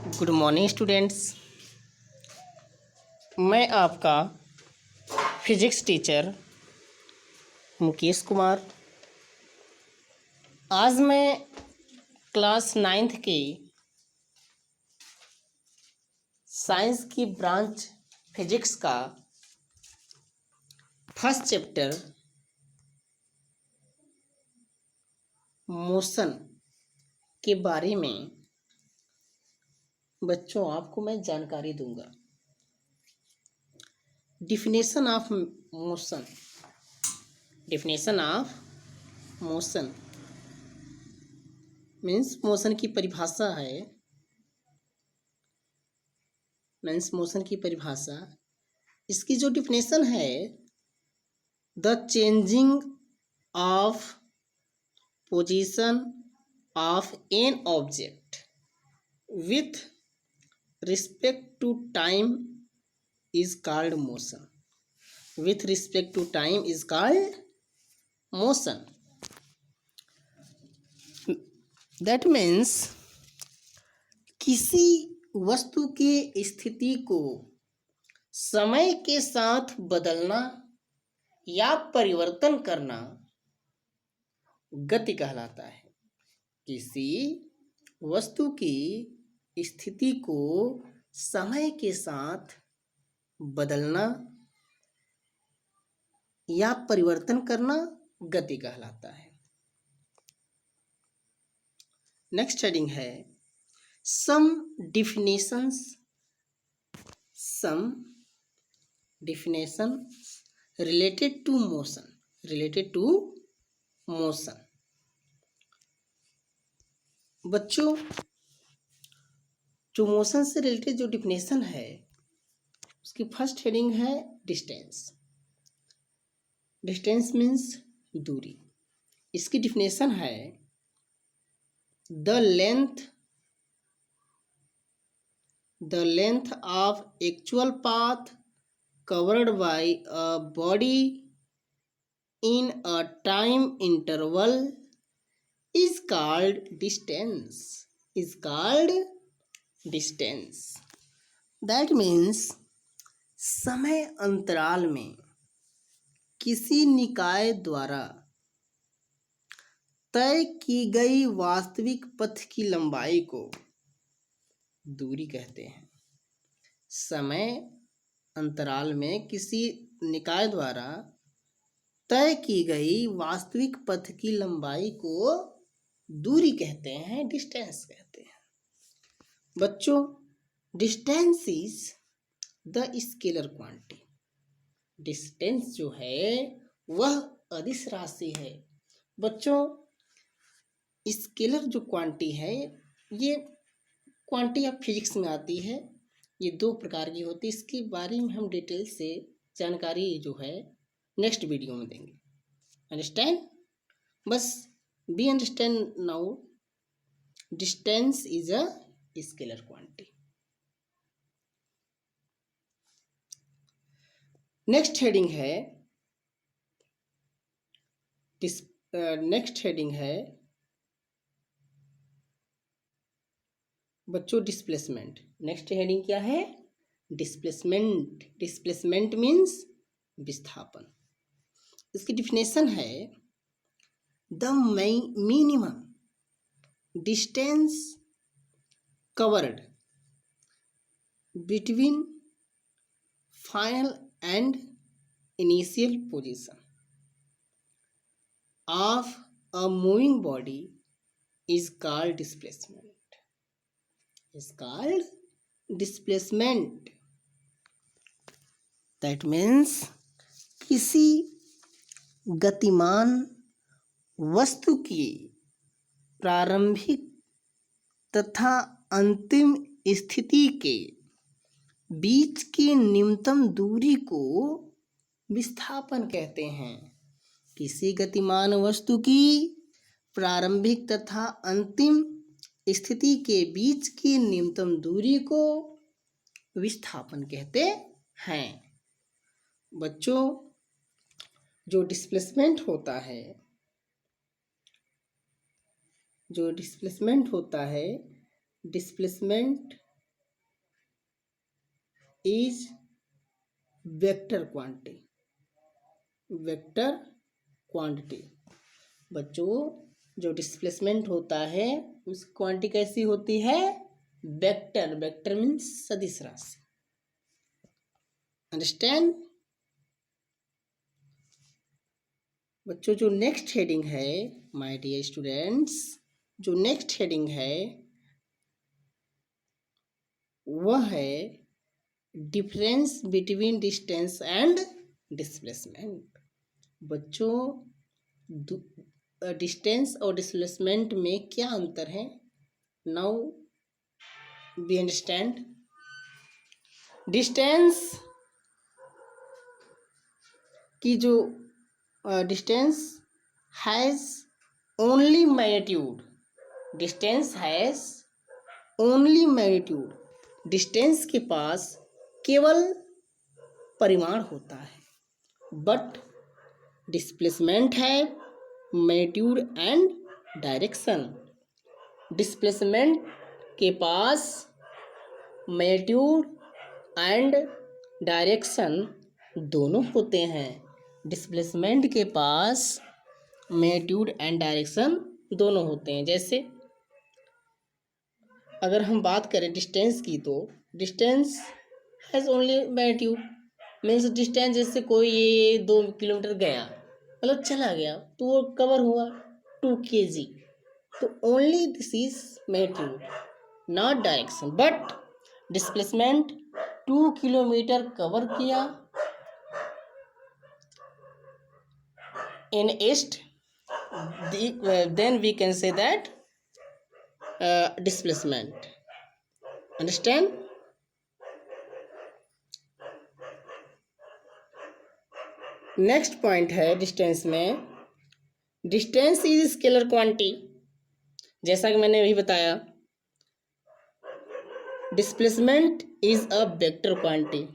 Good morning students. मैं आपका physics teacher Mukesh Kumar. आज मैं क्लास 9th की साइंस की ब्रांच फिजिक्स का फर्स्ट चैप्टर मोशन के बारे में बच्चों आपको मैं जानकारी दूंगा। Definition of motion. Definition of motion means motion की परिभाषा है। मोशन की परिभाषा, इसकी जो डिफिनेशन है, the changing of position of an object with respect to time is called motion. With respect to time is called motion. That means किसी वस्तु के स्थिति को समय के साथ बदलना या परिवर्तन करना गति कहलाता है। किसी वस्तु की स्थिति को समय के साथ बदलना या परिवर्तन करना गति कहलाता है। नेक्स्ट हेडिंग है सम डिफिनेशन रिलेटेड टू मोशन। बच्चों, जो मोशन से रिलेटेड जो डिफिनेशन है उसकी फर्स्ट हेडिंग है डिस्टेंस। डिस्टेंस मीन्स दूरी। इसकी डिफिनेशन है the length of actual path covered by a body in a time interval is called distance. That means समय अंतराल में किसी निकाय द्वारा तय की गई वास्तविक पथ की लंबाई को दूरी कहते हैं। समय अंतराल में किसी निकाय द्वारा तय की गई वास्तविक पथ की लंबाई को दूरी कहते हैं, डिस्टेंस कहते हैं। बच्चों, distance is the scalar quantity. Distance जो है वह अदिश राशि है। बच्चों, स्केलर जो क्वांटिटी है ये क्वांटिटी ऑफ फिजिक्स में आती है। ये दो प्रकार की होती है। इसके बारे में हम डिटेल से जानकारी जो है नेक्स्ट वीडियो में देंगे। अंडरस्टैंड? बस be understand now, distance is a scalar quantity. Next heading है बच्चों डिस्प्लेसमेंट। नेक्स्ट हेडिंग क्या है? डिस्प्लेसमेंट मीन्स विस्थापन। इसकी डिफिनेशन है the minimum distance covered between final and initial position of a moving body is called displacement. That means किसी गतिमान वस्तु की प्रारंभिक तथा अंतिम स्थिति के बीच की न्यूनतम दूरी को विस्थापन कहते हैं। किसी गतिमान वस्तु की प्रारंभिक तथा अंतिम स्थिति के बीच की न्यूनतम दूरी को विस्थापन कहते हैं। बच्चों, जो डिस्प्लेसमेंट होता है displacement is vector quantity. Vector quantity बच्चों, जो डिस्प्लेसमेंट होता है उस क्वांटिटी कैसी होती है? वेक्टर। वेक्टर मीन्स सदिश राशि। अंडरस्टैंड बच्चों? जो नेक्स्ट हेडिंग है माय डियर स्टूडेंट्स, जो नेक्स्ट हेडिंग है वह है difference between distance and displacement. बच्चों, डिस्टेंस और डिस्प्लेसमेंट में क्या अंतर है? Now we understand. डिस्टेंस की जो distance has only magnitude. Distance has only magnitude. Distance के पास केवल परिमाण होता है, बट डिस्प्लेसमेंट है मैग्नीट्यूड एंड डायरेक्शन। डिस्प्लेसमेंट के पास मैग्नीट्यूड एंड डायरेक्शन दोनों होते हैं। डिस्प्लेसमेंट के पास मैग्नीट्यूड एंड डायरेक्शन दोनों होते हैं। जैसे अगर हम बात करें डिस्टेंस की, तो distance has only magnitude means distance, जैसे कोई ये 2 किलोमीटर गया, मतलब चला गया, तो वो कवर हुआ 2 kg, तो only this is magnitude not direction. But displacement 2 kilometre cover किया in east, then we can say that displacement. Understand? Next point है डिस्टेंस में, डिस्टेंस इज स्केलर क्वांटिटी। जैसा कि मैंने अभी बताया, displacement is a vector quantity,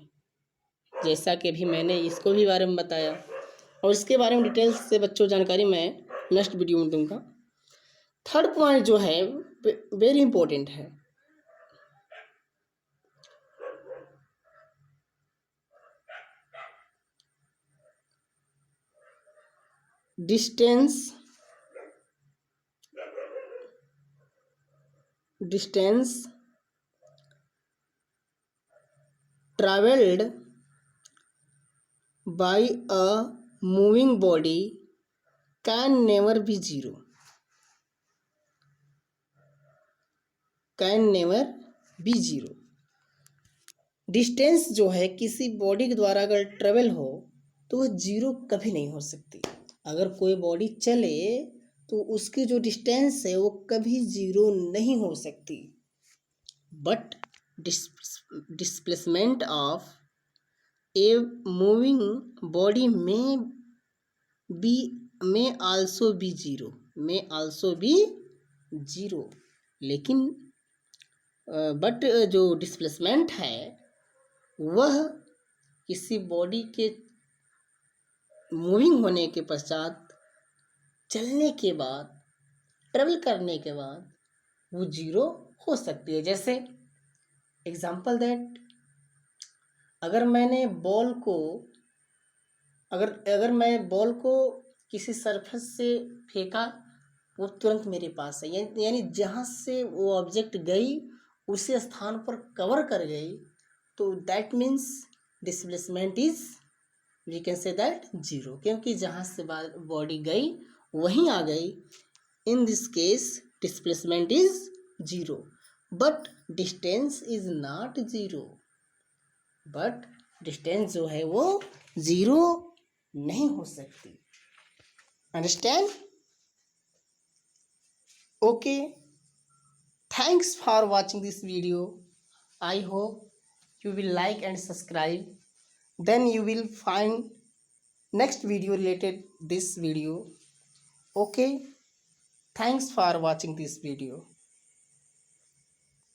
जैसा कि अभी मैंने इसको भी बारे में बताया, और इसके बारे में डिटेल्स से बच्चों जानकारी मैं नेक्स्ट वीडियो में दूंगा। थर्ड पॉइंट जो है वेरी इंपॉर्टेंट है, distance traveled by a moving body can never be zero, can never be zero। Distance जो है किसी बॉडी के द्वारा अगर ट्रेवल हो तो वह जीरो कभी नहीं हो सकती। अगर कोई बॉडी चले तो उसकी जो डिस्टेंस है वो कभी जीरो नहीं हो सकती। But displacement of a moving body may also be zero, लेकिन बट जो डिस्प्लेसमेंट है वह किसी बॉडी के मूविंग होने के पश्चात, चलने के बाद, ट्रेवल करने के बाद वो जीरो हो सकती है। जैसे एग्जाम्पल दैट, अगर मैंने बॉल को अगर मैं बॉल को किसी सरफेस से फेंका, वो तुरंत मेरे पास है, यानी जहाँ से वो ऑब्जेक्ट गई उसी स्थान पर कवर कर गई, तो that means displacement is we can say that zero, क्योंकि जहाँ से बॉडी गई वहीं आ गई। In this case displacement is zero, but distance is not zero. But distance जो है वो जीरो नहीं हो सकती। Understand? Okay, thanks for watching this video. I hope you will like and subscribe, then you will find next video related this video. Okay, thanks for watching this video.